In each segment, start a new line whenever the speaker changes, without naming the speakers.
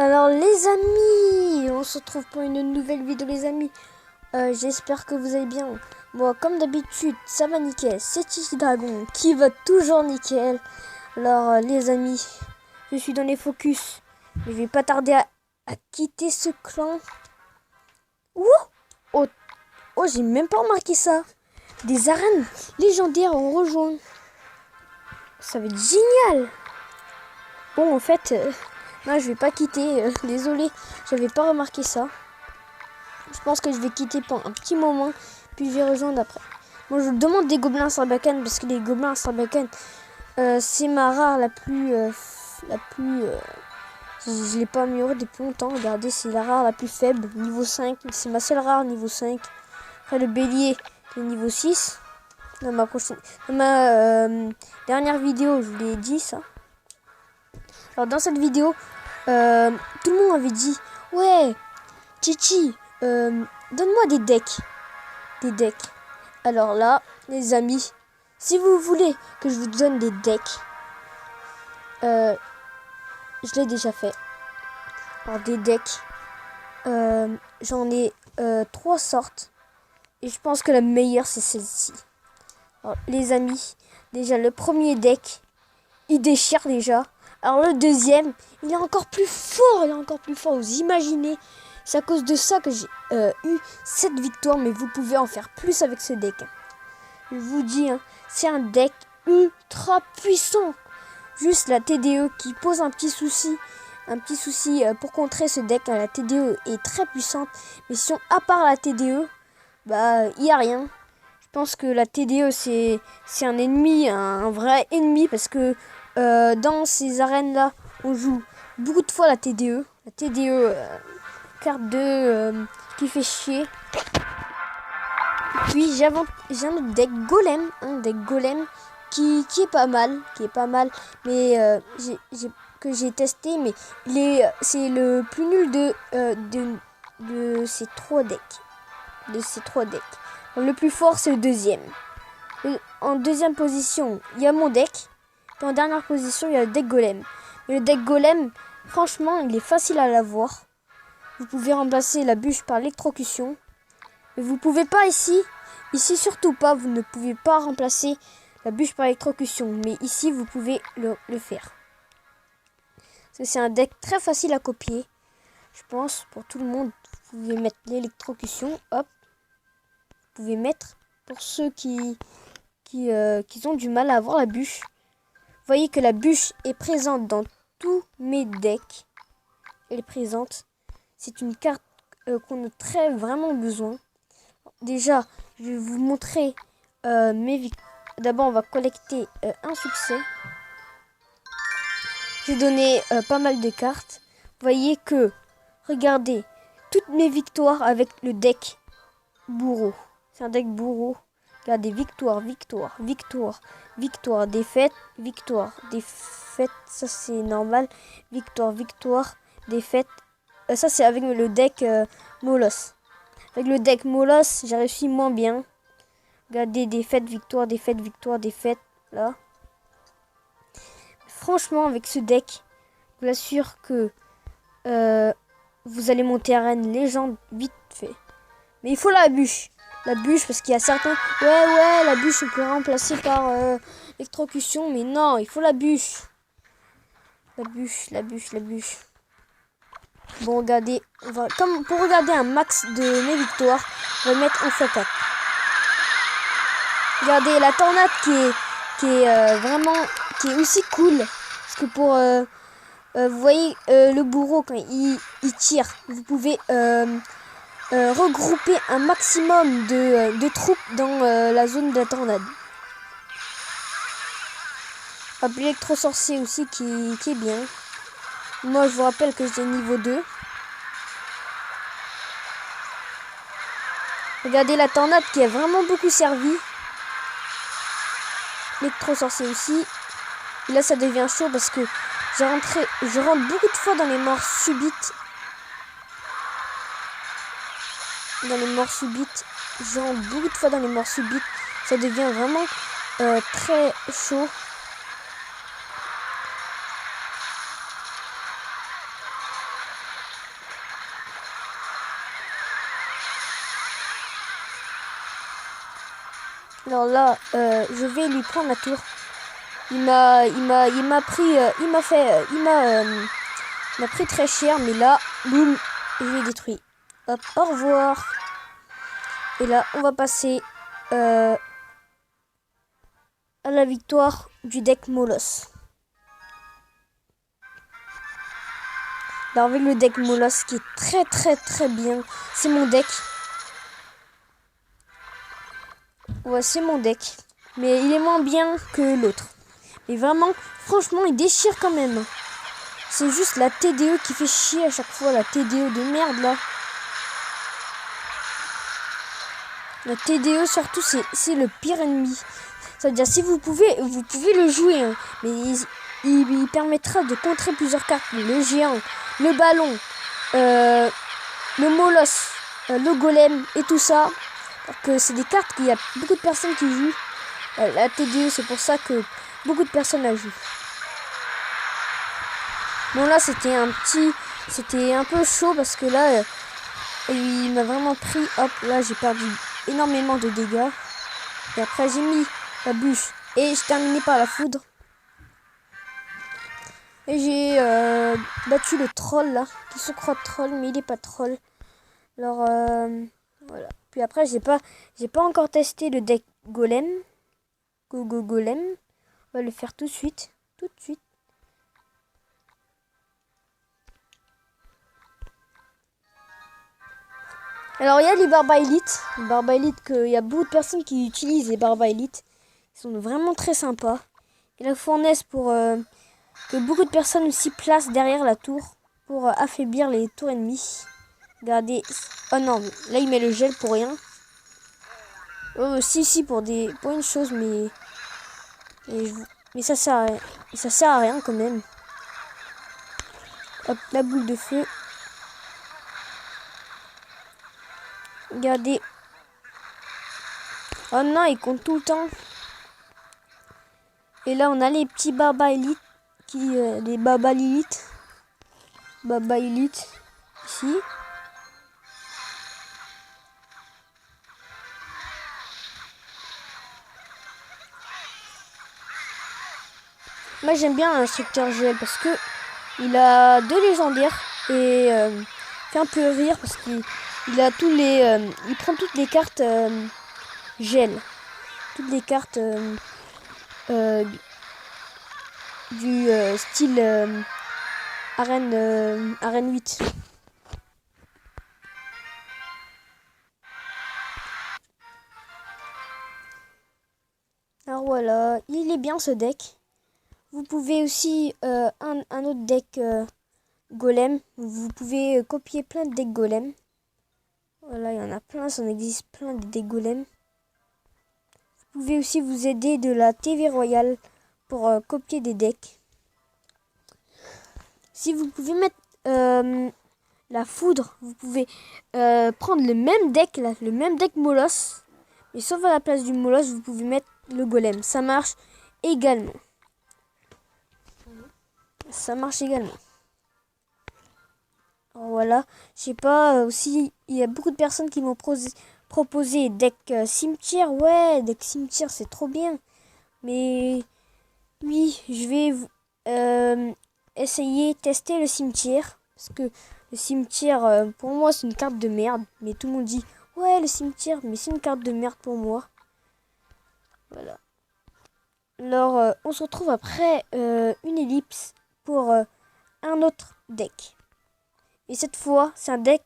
Alors les amis, on se retrouve pour une nouvelle vidéo les amis. J'espère que vous allez bien. Moi comme d'habitude ça va nickel. C'est Chichi Dragon qui va toujours nickel. Alors les amis, je suis dans les focus. Je vais pas tarder à quitter ce clan. Oh, j'ai même pas remarqué ça. Des arènes légendaires ont rejoint. Ça va être génial. Bon en fait... non, je vais pas quitter, désolé, j'avais pas remarqué ça. Je pense que je vais quitter pendant un petit moment, puis je vais rejoindre après. Moi, je demande des gobelins sarbacane, parce que les gobelins sarbacane, c'est ma rare la plus... je l'ai pas améliorée depuis longtemps, regardez, c'est la rare la plus faible, niveau 5, c'est ma seule rare niveau 5. Après le bélier, c'est niveau 6. Dans ma dernière vidéo, je vous l'ai dit ça. Alors dans cette vidéo, tout le monde avait dit « Ouais, Chichi, donne-moi des decks. » Des decks. Alors là, les amis, si vous voulez que je vous donne des decks, je l'ai déjà fait. Alors des decks, j'en ai 3 sortes. Et je pense que la meilleure, c'est celle-ci. Alors les amis, déjà le premier deck, il déchire déjà. Alors le deuxième, il est encore plus fort, vous imaginez. C'est à cause de ça que j'ai eu 7 victoires, mais vous pouvez en faire plus avec ce deck. Je vous dis, hein, c'est un deck ultra puissant. Juste la TDE qui pose un petit souci pour contrer ce deck. La TDE est très puissante, mais si on, à part la TDE, bah il n'y a rien. Je pense que la TDE c'est un ennemi, un vrai ennemi, parce que dans ces arènes là on joue beaucoup de fois la TDE. La TDE carte 2 qui fait chier. Puis j'ai un autre deck golem, un deck golem qui est pas mal, mais que j'ai testé, mais c'est le plus nul de ces 3 decks. Le plus fort c'est le deuxième. En deuxième position, il y a mon deck. Et en dernière position, il y a le deck golem. Et le deck golem, franchement, il est facile à l'avoir. Vous pouvez remplacer la bûche par l'électrocution. Mais vous pouvez pas ici. Ici, surtout pas. Vous ne pouvez pas remplacer la bûche par l'électrocution. Mais ici, vous pouvez le faire. C'est un deck très facile à copier. Je pense, pour tout le monde. Vous pouvez mettre l'électrocution. Hop. Vous pouvez mettre, pour ceux qui ont du mal à avoir la bûche. Vous voyez que la bûche est présente dans tous mes decks. Elle est présente. C'est une carte qu'on a vraiment besoin. Déjà, je vais vous montrer mes victoires. D'abord, on va collecter un succès. J'ai donné pas mal de cartes. Vous voyez que, regardez, toutes mes victoires avec le deck bourreau. C'est un deck bourreau. Regardez, victoire, défaite, ça c'est normal, victoire, défaite, ça c'est avec le deck Molos. Avec le deck Molos, j'ai réussi moins bien. Regardez, défaite, victoire, là. Franchement, avec ce deck, je vous assure que vous allez monter arène légende vite fait. Mais il faut la bûche. La bûche, parce qu'il y a certains... Ouais, la bûche, on peut remplacer par électrocution. Mais non, il faut la bûche. La bûche. Bon, regardez. Comme pour regarder un max de mes victoires, on va mettre en x4. Regardez, la tornade qui est aussi cool. Parce que pour... vous voyez, le bourreau, quand il tire, vous pouvez... regrouper un maximum de troupes dans la zone de la tornade. Hop, l'électro-sorcier aussi qui est bien. Moi, je vous rappelle que j'ai niveau 2. Regardez la tornade qui a vraiment beaucoup servi. L'électro-sorcier aussi. Et là, ça devient chaud parce que je rentre beaucoup de fois dans les morts subites. Ça devient vraiment très chaud. Alors là, je vais lui prendre la tour. Il m'a pris très cher, mais là, boum, je l'ai détruit. Hop, au revoir. Et là, on va passer à la victoire du deck Molos. Alors avec le deck Molos qui est très bien. C'est mon deck. Ouais, c'est mon deck. Mais il est moins bien que l'autre. Mais vraiment, franchement, il déchire quand même. C'est juste la TDE qui fait chier à chaque fois. La TDE de merde, là. La TDE, surtout, c'est le pire ennemi. C'est-à-dire, si vous pouvez le jouer. Hein, mais il permettra de contrer plusieurs cartes. Le géant, le ballon, le Molos, le golem et tout ça. Alors que c'est des cartes qu'il y a beaucoup de personnes qui jouent. La TDE, c'est pour ça que beaucoup de personnes la jouent. Bon là c'était un peu chaud parce que là il m'a vraiment pris. Hop, là j'ai perdu énormément de dégâts. Et après j'ai mis la bûche et j'ai terminé par la foudre. Et j'ai battu le troll là, qui se croit troll mais il est pas troll. Alors voilà. Puis après j'ai pas encore testé le deck golem. Golem. On va le faire tout de suite. Alors il y a les Barbaélites. Les Barbaélites, il y a beaucoup de personnes qui utilisent les Barbaélites. Ils sont vraiment très sympas. Et la fournaise pour que beaucoup de personnes aussi placent derrière la tour pour affaiblir les tours ennemies. Regardez. Oh non, là il met le gel pour rien. Si pour une chose, mais ça sert à rien. Ça sert à rien quand même. Hop, la boule de feu. Regardez. Oh non, il compte tout le temps. Et là, on a les petits Barbaélites. Les Barbaélites. Ici. Moi, j'aime bien l'instructeur GL parce que il a 2 légendaires. Et fait un peu rire parce qu'il a il prend toutes les cartes gel. Toutes les cartes du style arène 8. Alors voilà, il est bien ce deck. Vous pouvez aussi un autre deck golem. Vous pouvez copier plein de decks golem. Voilà, il y en a plein, ça en existe plein de decks golem. Vous pouvez aussi vous aider de la TV Royale pour copier des decks. Si vous pouvez mettre la foudre, vous pouvez prendre le même deck, là, le même deck Molos. Mais sauf à la place du Molos, vous pouvez mettre le golem. Ça marche également. Alors voilà, je sais pas, aussi, il y a beaucoup de personnes qui m'ont proposé deck cimetière. Ouais, deck cimetière, c'est trop bien. Mais oui, je vais essayer tester le cimetière. Parce que le cimetière, pour moi, c'est une carte de merde. Mais tout le monde dit, ouais, le cimetière, mais c'est une carte de merde pour moi. Voilà. Alors, on se retrouve après une ellipse pour un autre deck. Et cette fois, c'est un deck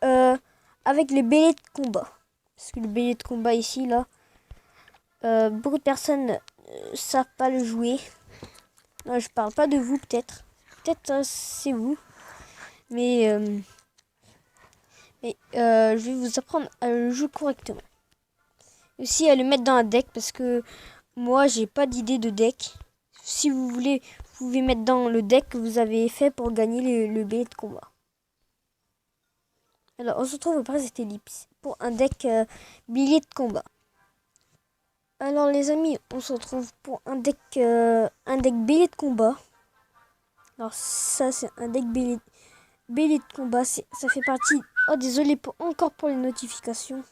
avec les béliers de combat. Parce que le bélier de combat ici, là, beaucoup de personnes savent pas le jouer. Non, je parle pas de vous, peut-être. Peut-être c'est vous. Mais je vais vous apprendre à le jouer correctement. Aussi à le mettre dans un deck parce que moi, j'ai pas d'idée de deck. Si vous voulez, vous pouvez mettre dans le deck que vous avez fait pour gagner le bélier de combat. Alors, on se retrouve après cette ellipse pour un deck bélier de combat. Alors, les amis, on se retrouve pour un deck bélier de combat. Alors, ça, c'est un deck bélier de combat. Ça fait partie... Oh, désolé encore pour les notifications.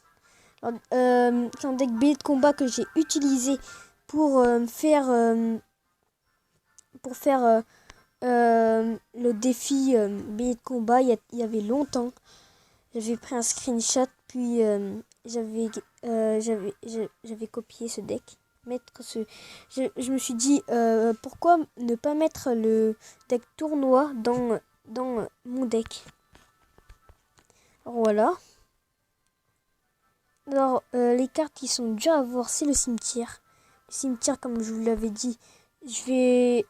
C'est un deck BD de combat que j'ai utilisé pour faire le défi BD de combat. Il y avait longtemps. J'avais pris un screenshot, puis j'avais copié ce deck. Je me suis dit pourquoi ne pas mettre le deck tournoi dans mon deck. Alors voilà. Alors les cartes qui sont dures à voir, c'est le cimetière. Le cimetière, comme je vous l'avais dit, je l'ai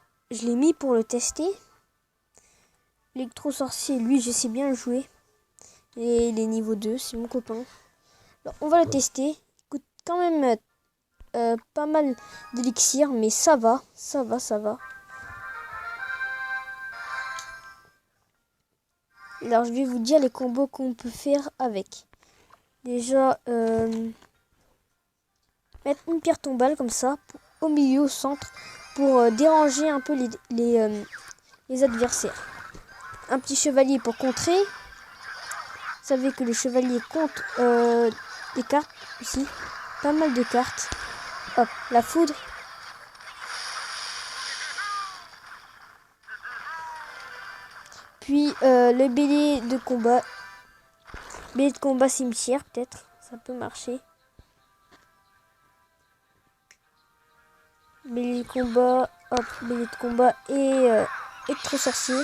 mis pour le tester. L'électro-sorcier, lui, je sais bien le jouer. Et les niveaux 2, c'est mon copain. Alors, on va le tester. Il coûte quand même pas mal d'élixir, mais ça va. Alors, je vais vous dire les combos qu'on peut faire avec. Déjà, mettre une pierre tombale comme ça, au milieu, au centre, pour déranger un peu les adversaires. Un petit chevalier pour contrer. Vous savez que le chevalier compte des cartes ici. Pas mal de cartes. Hop, la foudre. Puis le bélier de combat. Bélier de combat cimetière, peut-être. Ça peut marcher. Bélier de combat. Hop, bélier de combat et électro-sorcier.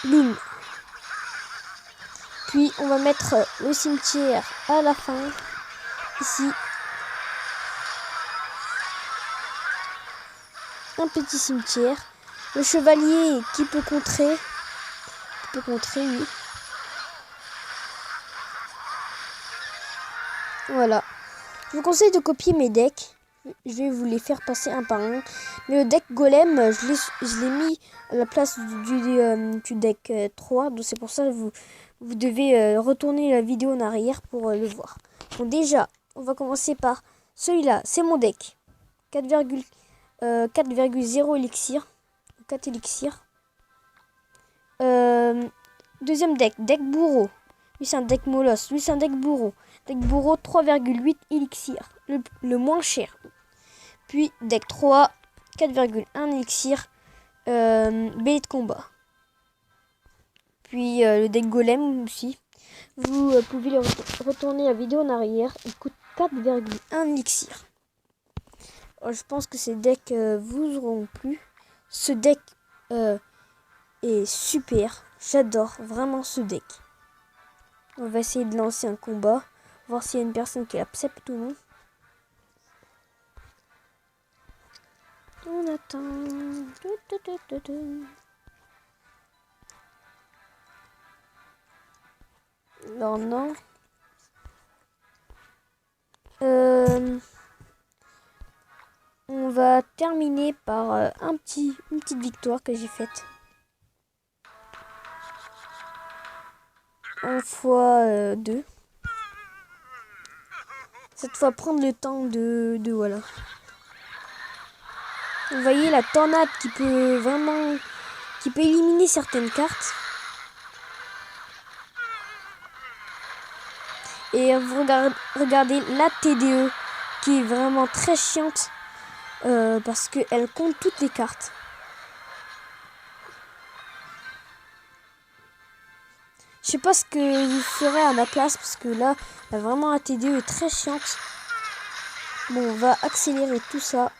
Boum. Puis on va mettre le cimetière à la fin. Ici. Un petit cimetière. Le chevalier qui peut contrer. Oui. Voilà. Je vous conseille de copier mes decks. Je vais vous les faire passer un par un. Mais le deck golem, je l'ai mis à la place du deck 3. Donc c'est pour ça que vous devez retourner la vidéo en arrière pour le voir. Bon, déjà, on va commencer par celui-là. C'est mon deck. 4,0 élixir. 4 élixirs. Deuxième deck bourreau. Lui c'est un deck molosse. Lui c'est un deck bourreau. Deck bourreau 3,8 élixir. Le moins cher. Puis deck 3, 4,1 élixir. Bélier de combat. Puis le deck golem aussi. Vous pouvez retourner la vidéo en arrière. Il coûte 4,1 élixir. Je pense que ces decks vous auront plu. Ce deck est super. J'adore vraiment ce deck. On va essayer de lancer un combat. Voir s'il y a une personne qui accepte ou non. On attend. Non, non. On va terminer par une petite victoire que j'ai faite. En fois 2. Cette fois, prendre le temps de voilà. Vous voyez la tornade qui peut éliminer certaines cartes. Et vous regardez la TDE qui est vraiment très chiante parce qu'elle compte toutes les cartes. Je sais pas ce que vous ferez à ma place parce que là, vraiment la TDE est très chiante. Bon, on va accélérer tout ça.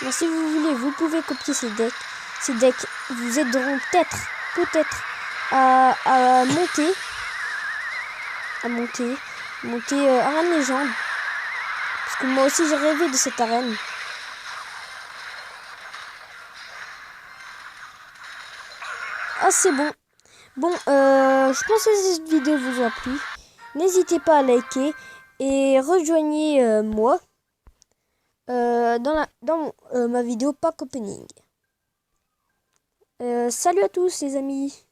Bon, si vous voulez, vous pouvez copier ces decks. Ces decks vous aideront peut-être à monter arène légende. Parce que moi aussi j'ai rêvé de cette arène. Ah, c'est bon. Bon, je pense que cette vidéo vous a plu. N'hésitez pas à liker et rejoignez moi dans ma vidéo pack opening. Salut à tous les amis.